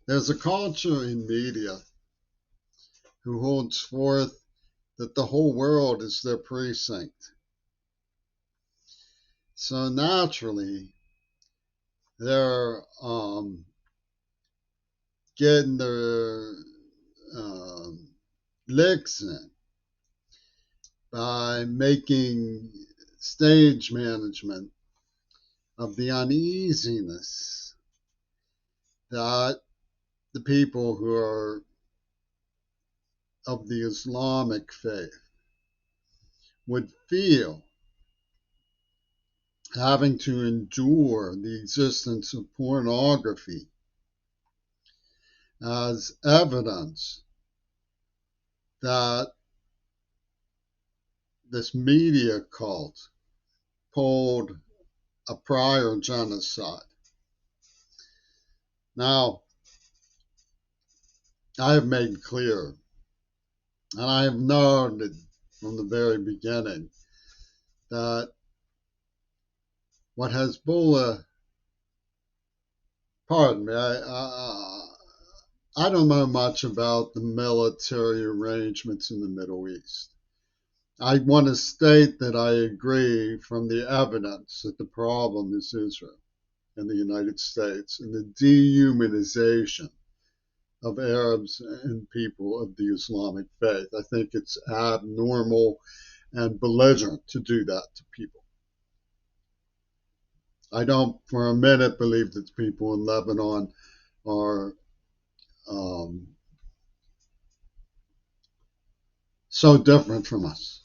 There's a culture in media who holds forth that the whole world is their precinct. So naturally, they're getting their um, licks in by making stage management of the uneasiness that the people who are of the Islamic faith would feel having to endure the existence of pornography as evidence that this media cult pulled a prior genocide. Now, I have made clear, and I have known it from the very beginning, that what Hezbollah, pardon me, I don't know much about the military arrangements in the Middle East. I want to state that I agree from the evidence that the problem is Israel and the United States and the dehumanization of Arabs and people of the Islamic faith. I think it's abnormal and belligerent to do that to people. I don't for a minute believe that the people in Lebanon are um, so different from us.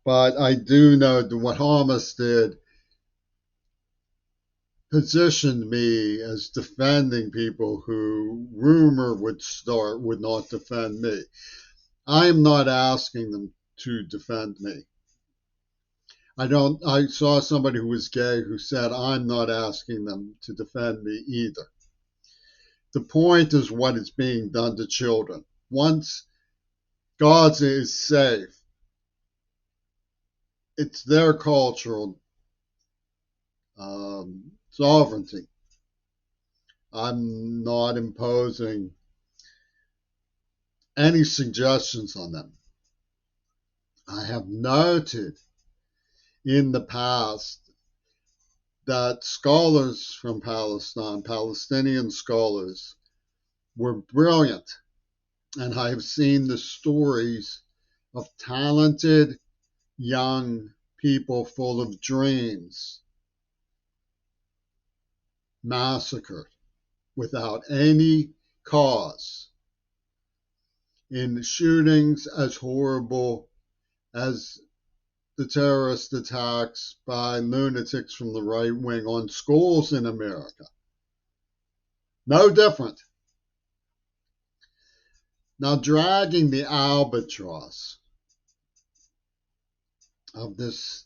But I do know that what Hamas did positioned me as defending people who rumor would start would not defend me. I am not asking them to defend me. I saw somebody who was gay who said, I'm not asking them to defend me either. The point is what is being done to children. Once Gaza is safe, it's their cultural sovereignty. I'm not imposing any suggestions on them. I have noted in the past that scholars from Palestine, Palestinian scholars, were brilliant. And I have seen the stories of talented young people full of dreams massacred without any cause in shootings as horrible as the terrorist attacks by lunatics from the right wing on schools in America. No different. Now, dragging the albatross of this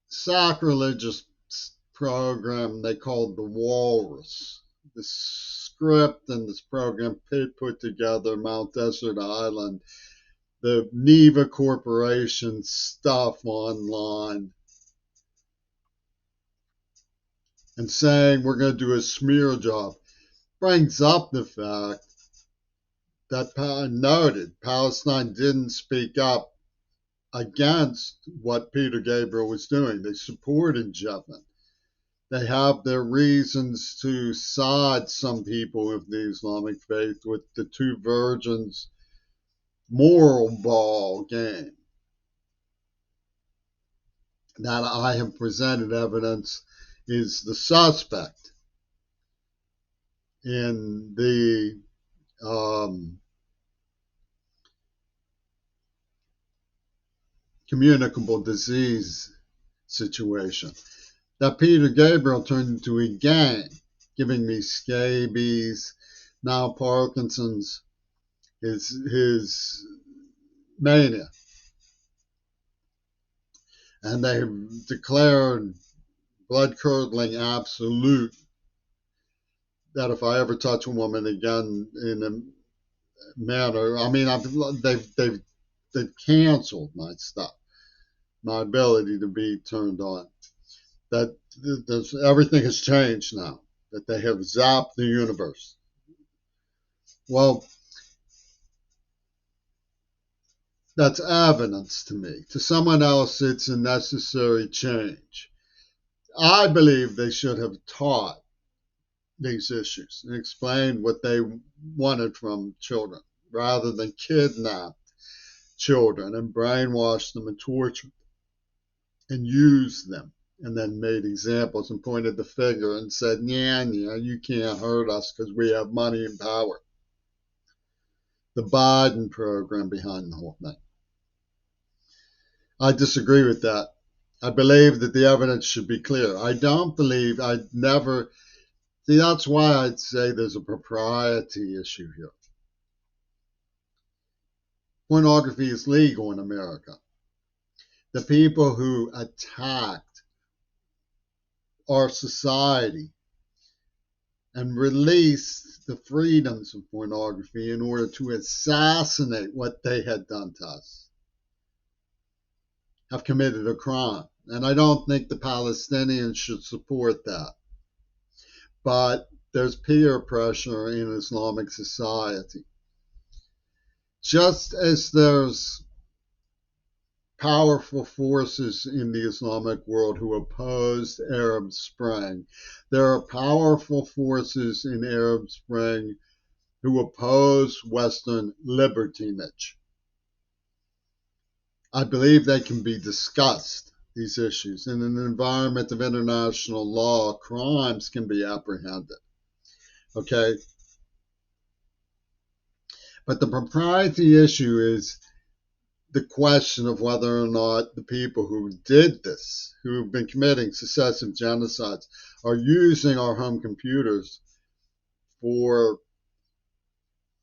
sacrilegious program they called the Walrus, this script and this program put together, Mount Desert Island, the Neva Corporation stuff online, and saying we're going to do a smear job, brings up the fact that noted Palestine didn't speak up against what Peter Gabriel was doing. They supported Jevin. They have their reasons to side some people of the Islamic faith with the two virgins moral ball game. That I have presented evidence is the suspect in the communicable disease situation. That Peter Gabriel turned into a gang, giving me scabies, now Parkinson's, his mania. And they declared blood-curdling absolute that if I ever touch a woman again in a manner, I mean, they've canceled my stuff, my ability to be turned on. That everything has changed now, that they have zapped the universe. Well, that's evidence to me. To someone else, it's a necessary change. I believe they should have taught these issues and explained what they wanted from children rather than kidnap children and brainwash them and torture and use them, and then made examples and pointed the finger and said, yeah, you can't hurt us because we have money and power. The Biden program behind the whole thing. I disagree with that. I believe that the evidence should be clear. I don't believe, I never, see, that's why I'd say there's a propriety issue here. Pornography is legal in America. The people who attacked our society and released the freedoms of pornography in order to assassinate what they had done to us have committed a crime. And I don't think the Palestinians should support that. But there's peer pressure in Islamic society. Just as there's powerful forces in the Islamic world who opposed Arab Spring, there are powerful forces in Arab Spring who oppose Western libertinage. I believe they can be discussed, these issues. In an environment of international law, crimes can be apprehended. Okay? But the propriety issue is the question of whether or not the people who did this, who have been committing successive genocides, are using our home computers for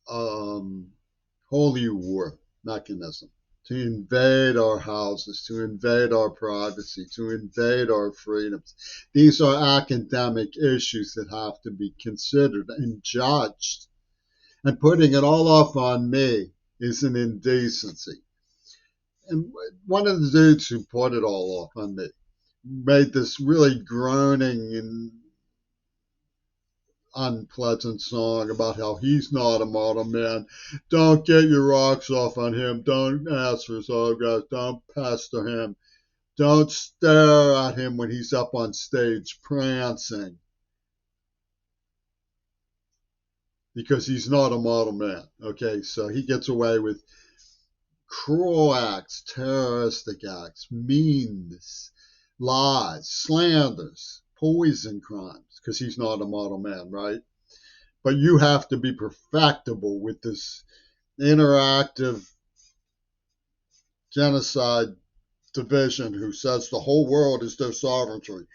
holy war mechanism, to invade our houses, to invade our privacy, to invade our freedoms. These are academic issues that have to be considered and judged. And putting it all off on me is an indecency. And one of the dudes who put it all off on me made this really groaning and unpleasant song about how he's not a model man. Don't get your rocks off on him. Don't ask for his autographs. Don't pester him. Don't stare at him when he's up on stage prancing. Because he's not a model man. Okay, so he gets away with cruel acts, terroristic acts, meanness, lies, slanders, poison crimes, because he's not a model man, right? But you have to be perfectible with this interactive genocide division who says the whole world is their sovereignty.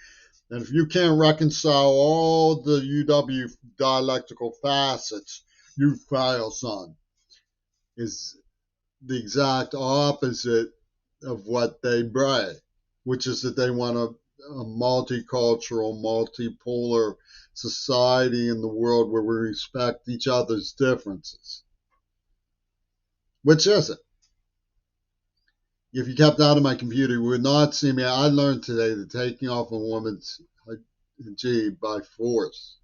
And if you can't reconcile all the UW dialectical facets, you fail, son. Is the exact opposite of what they brag, which is that they want a multicultural, multipolar society in the world where we respect each other's differences. Which is it? If you kept out of my computer, you would not see me. I learned today that taking off a woman's hijab by force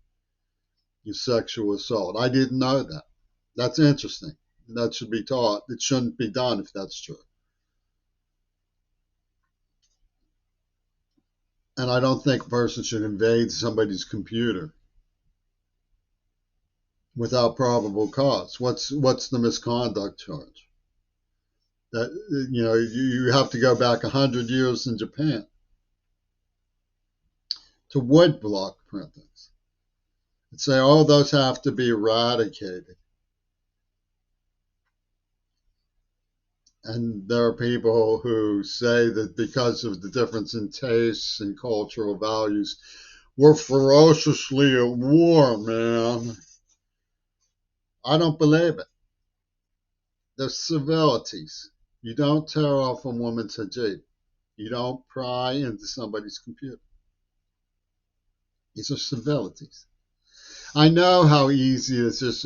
is sexual assault. I didn't know that. That's interesting. That should be taught. It shouldn't be done if that's true. And I don't think a person should invade somebody's computer without probable cause. What's the misconduct charge? That you have to go back 100 years in Japan to woodblock printings and say, oh, those have to be eradicated. And there are people who say that because of the difference in tastes and cultural values, we're ferociously at war, man. I don't believe it. There's civilities. You don't tear off a woman's hijab. You don't pry into somebody's computer. These are civilities. I know how easy it is. Just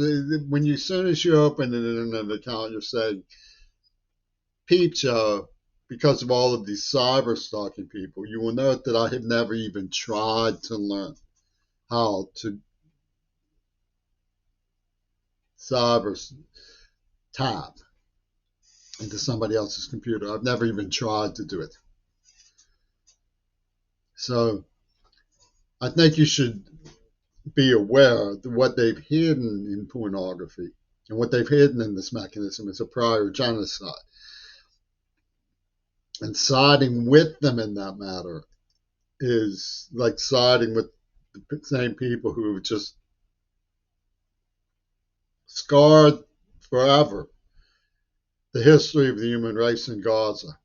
when as soon as you open an internet account, you're saying, Peep Show, because of all of these cyber stalking people, you will note that I have never even tried to learn how to cyber tap into somebody else's computer. I've never even tried to do it. So I think you should be aware that what they've hidden in pornography and what they've hidden in this mechanism is a prior genocide. And siding with them in that matter is like siding with the same people who have just scarred forever the history of the human race in Gaza.